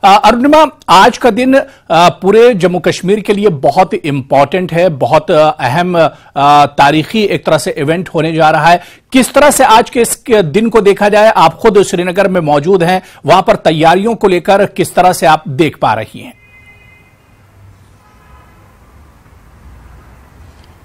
अरुणिमा, आज का दिन पूरे जम्मू कश्मीर के लिए बहुत इंपॉर्टेंट है, बहुत अहम तारीखी एक तरह से इवेंट होने जा रहा है। किस तरह से आज के इस दिन को देखा जाए? आप खुद श्रीनगर में मौजूद हैं, वहां पर तैयारियों को लेकर किस तरह से आप देख पा रही हैं?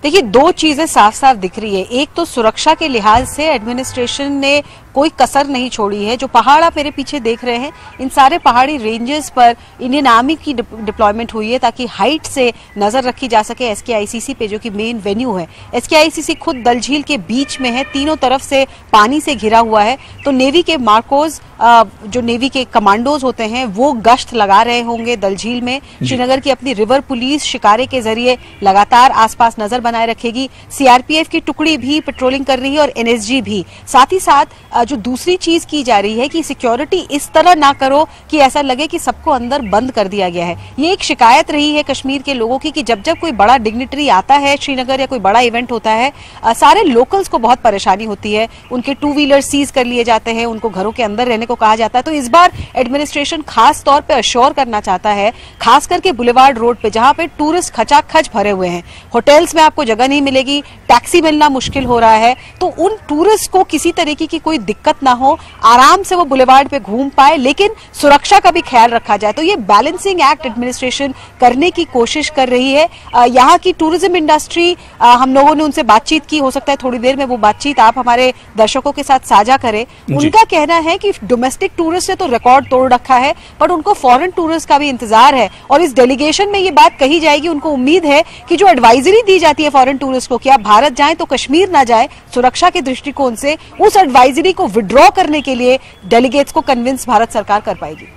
देखिए, दो चीजें साफ साफ दिख रही है। एक तो सुरक्षा के लिहाज से एडमिनिस्ट्रेशन ने कोई कसर नहीं छोड़ी है। जो पहाड़ आप मेरे पीछे देख रहे हैं, इन सारे पहाड़ी रेंजेस पर इंडियन आर्मी की डिप्लॉयमेंट हुई है ताकि हाइट से नजर रखी जा सके एसकेआईसीसी पे, जो कि मेन वेन्यू है। एसकेआईसीसी खुद डल झील के बीच में है, तीनों तरफ से पानी से घिरा हुआ है। तो नेवी के मार्कोज, जो नेवी के कमांडोज होते हैं, वो गश्त लगा रहे होंगे डल झील में। श्रीनगर की अपनी रिवर पुलिस शिकारे के जरिए लगातार आसपास नजर बनाए रखेगी। सीआरपीएफ की टुकड़ी भी पेट्रोलिंग कर रही है और एनएसजी भी। साथ ही साथ जो दूसरी चीज की जा रही है कि सिक्योरिटी इस तरह ना करो कि ऐसा लगे कि सबको अंदर बंद कर दिया गया है। ये एक शिकायत रही है कश्मीर के लोगों की कि जब जब कोई बड़ा डिग्निटरी आता है श्रीनगर या कोई बड़ा इवेंट होता है, सारे लोकल्स को बहुत परेशानी होती है। उनके 2 व्हीलर सीज कर लिए जाते हैं, उनको घरों के अंदर रहने को कहा जाता है। तो इस बार एडमिनिस्ट्रेशन खास तौर पर अश्योर करना चाहता है, खास करके बुलेवार्ड रोड पे जहां पे टूरिस्ट खचाखच भरे हुए हैं, होटल्स में आपको जगह नहीं मिलेगी, टैक्सी मिलना मुश्किल हो रहा है। तो उन टूरिस्ट को किसी तरीके की कोई दिक्कत ना हो, आराम से वो बुलेवार्ड पे घूम पाए, लेकिन सुरक्षा का भी ख्याल रखा जाए। तो ये बैलेंसिंग एक्ट एडमिनिस्ट्रेशन करने की कोशिश कर रही है। यहाँ की टूरिज्म इंडस्ट्री, हम लोगों ने उनसे बातचीत की, हो सकता है थोड़ी देर में वो बातचीत आप हमारे दर्शकों के साथ साझा करें। उनका कहना है कि डोमेस्टिक टूरिस्ट ने तो रिकॉर्ड तोड़ रखा है, पर उनको फॉरेन टूरिस्ट का भी इंतजार है। और इस डेलीगेशन में ये बात कही जाएगी, उनको उम्मीद है कि जो एडवाइजरी दी जाती है फॉरेन टूरिस्ट को कि आप भारत जाएं तो कश्मीर ना जाएं, सुरक्षा के दृष्टिकोण से उस एडवाइजरी को विड्रॉ करने के लिए डेलीगेट्स को कन्विंस भारत सरकार कर पाएगी।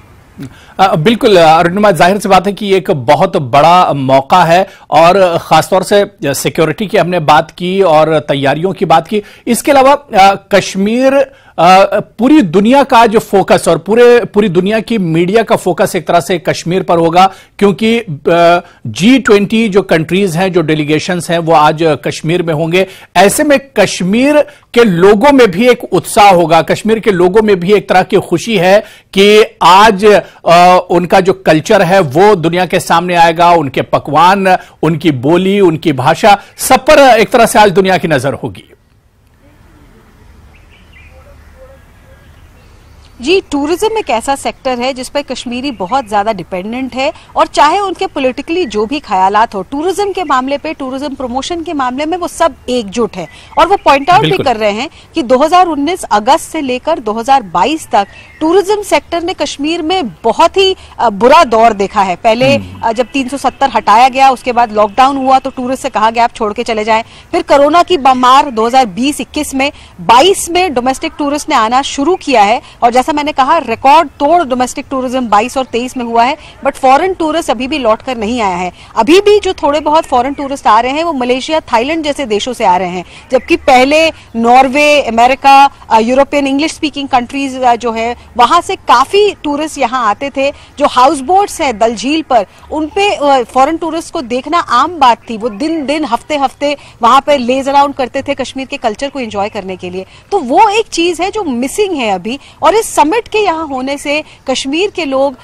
बिल्कुल अरुणिमा, जाहिर सी बात है कि एक बहुत बड़ा मौका है और खासतौर से सिक्योरिटी की हमने बात की और तैयारियों की बात की। इसके अलावा कश्मीर पूरी दुनिया का जो फोकस और पूरी दुनिया की मीडिया का फोकस एक तरह से कश्मीर पर होगा, क्योंकि G20 जो कंट्रीज हैं, जो डेलीगेशंस हैं, वो आज कश्मीर में होंगे। ऐसे में कश्मीर के लोगों में भी एक उत्साह होगा, कश्मीर के लोगों में भी एक तरह की खुशी है कि आज उनका जो कल्चर है वो दुनिया के सामने आएगा, उनके पकवान, उनकी बोली, उनकी भाषा, सब पर एक तरह से आज दुनिया की नजर होगी। जी, टूरिज्म एक ऐसा सेक्टर है जिस पर कश्मीरी बहुत ज्यादा डिपेंडेंट है, और चाहे उनके पॉलिटिकली जो भी ख्यालात हो, टूरिज्म के मामले पे, टूरिज्म प्रमोशन के मामले में वो सब एकजुट है। और वो पॉइंट आउट भी कर रहे हैं कि 2019 अगस्त से लेकर 2022 तक टूरिज्म सेक्टर ने कश्मीर में बहुत ही बुरा दौर देखा है। पहले जब 370 हटाया गया, उसके बाद लॉकडाउन हुआ तो टूरिस्ट से कहा गया आप छोड़ के चले जाएं। फिर कोरोना की मार 2020-21 में, 22 में डोमेस्टिक टूरिस्ट ने आना शुरू किया है। और जैसा मैंने कहा, रिकॉर्ड तोड़ डोमेस्टिक टूरिज्म 22 और 23 में हुआ है, बट फॉरेन टूरिस्ट अभी भी लौट कर नहीं आया है। अभी भी जो थोड़े बहुत फॉरेन टूरिस्ट आ रहे हैं वो मलेशिया, थाईलैंड जैसे देशों से आ रहे हैं, जबकि पहले Norway, America, European English speaking countries जो है, वहां से काफी टूरिस्ट यहाँ आते थे। जो हाउस बोट्स है डल झील पर, उनपे फॉरेन टूरिस्ट को देखना आम बात थी। वो दिन दिन, हफ्ते हफ्ते वहां पर लेज अराउंड करते थे कश्मीर के कल्चर को एंजॉय करने के लिए। तो वो एक चीज है जो मिसिंग है अभी। और इस समिट के यहाँ होने से कश्मीर के लोग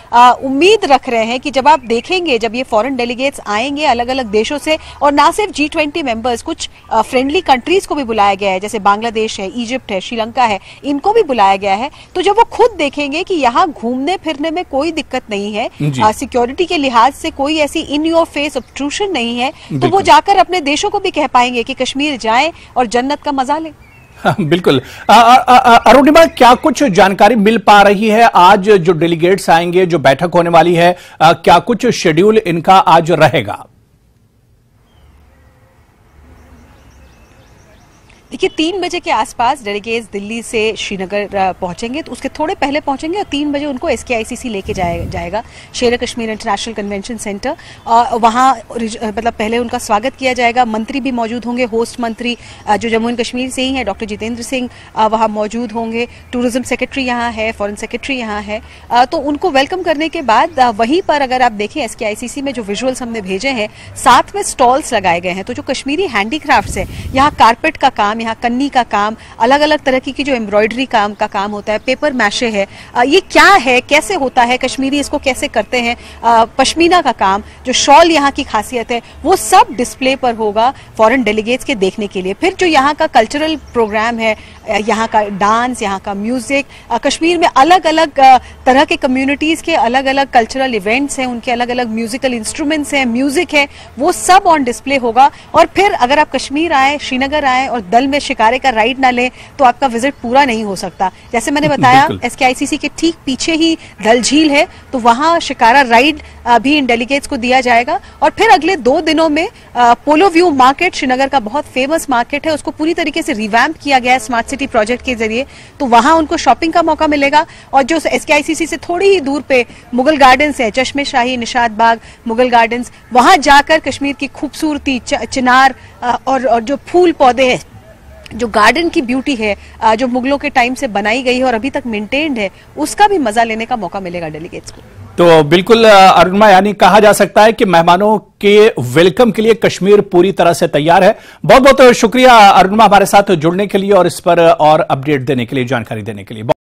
उम्मीद रख रहे हैं कि जब आप देखेंगे, जब ये फॉरेन डेलीगेट्स आएंगे अलग अलग देशों से, और ना सिर्फ G20 मेंबर्स, कुछ फ्रेंडली कंट्रीज को भी बुलाया गया है, जैसे बांग्लादेश है, इजिप्ट है, श्रीलंका है, इनको भी बुलाया गया है। तो जब वो खुद देखेंगे कि यहाँ घूमने फिरने में कोई दिक्कत नहीं है, सिक्योरिटी के लिहाज से कोई ऐसी इन योर फेस ऑब्स्ट्रूशन नहीं है, तो वो जाकर अपने देशों को भी कह पाएंगे कि कश्मीर जाएं और जन्नत का मजा लें। बिल्कुल। अरुणिमा, क्या कुछ जानकारी मिल पा रही है? आज जो डेलीगेट्स आएंगे, जो बैठक होने वाली है, क्या कुछ शेड्यूल इनका आज रहेगा? देखिए, 3 बजे के आसपास डेलीगेट्स दिल्ली से श्रीनगर पहुंचेंगे, तो उसके थोड़े पहले पहुंचेंगे और 3 बजे उनको एसकेआईसीसी लेके जाएगा, शेर कश्मीर इंटरनेशनल कन्वेंशन सेंटर। वहां मतलब पहले उनका स्वागत किया जाएगा। मंत्री भी मौजूद होंगे, होस्ट मंत्री जो जम्मू एंड कश्मीर से ही है, डॉक्टर जितेंद्र सिंह वहां मौजूद होंगे। टूरिज्म सेक्रेटरी यहाँ है, फॉरेन सेक्रेटरी यहाँ है। तो उनको वेलकम करने के बाद वहीं पर अगर आप देखें एसकेआईसीसी में जो विजुअल्स हमने भेजे हैं, साथ में स्टॉल्स लगाए गए हैं। तो जो कश्मीरी हैंडीक्राफ्ट्स है, यहाँ कारपेट का काम काम, यहाँ कन्नी का काम, अलग अलग तरह की जो एम्ब्रॉयडरी काम का काम होता है, पेपर मैशे है, ये क्या है, कैसे होता है, कश्मीरी इसको कैसे करते हैं, पश्मीना का काम, जो शॉल यहाँ की खासियत है, वो सब डिस्प्ले पर होगा फॉरेन डेलीगेट्स के देखने के लिए। फिर जो यहाँ का कल्चरल प्रोग्राम है, यहाँ का डांस, यहाँ का म्यूजिक, कश्मीर में अलग अलग तरह के कम्युनिटीज के अलग अलग कल्चरल इवेंट्स हैं, उनके अलग अलग म्यूजिकल इंस्ट्रूमेंट्स हैं, म्यूजिक है, वो सब ऑन डिस्प्ले होगा। और फिर अगर आप कश्मीर आए, श्रीनगर आए और दल में शिकारे का राइड ना लें तो आपका विजिट पूरा नहीं हो सकता। जैसे मैंने बताया SKICC के ठीक पीछे ही डल झील है, तो वहां शिकारा राइड भी इन डेलीगेट्स को दिया जाएगा। और फिर अगले 2 दिनों में पोलो व्यू मार्केट, श्रीनगर का बहुत फेमस मार्केट है, उसको पूरी तरीके से रिवैम्प किया गया है स्मार्ट सिटी प्रोजेक्ट के जरिए, तो वहां उनको शॉपिंग का मौका मिलेगा। और जो SKICC से थोड़ी ही दूर पे मुगल गार्डन्स है, चश्मे शाही, निशात बाग, मुगल गार्डन्स, वहां जाकर कश्मीर की खूबसूरती, चिनार और जो फूल पौधे हैं, जो गार्डन की ब्यूटी है, जो मुगलों के टाइम से बनाई गई है और अभी तक मेंटेन्ड है, उसका भी मजा लेने का मौका मिलेगा डेलीगेट्स को। तो बिल्कुल अरुणिमा, यानी कहा जा सकता है कि मेहमानों के वेलकम के लिए कश्मीर पूरी तरह से तैयार है। बहुत बहुत शुक्रिया अरुणिमा, हमारे साथ जुड़ने के लिए और इस पर और अपडेट देने के लिए, जानकारी देने के लिए।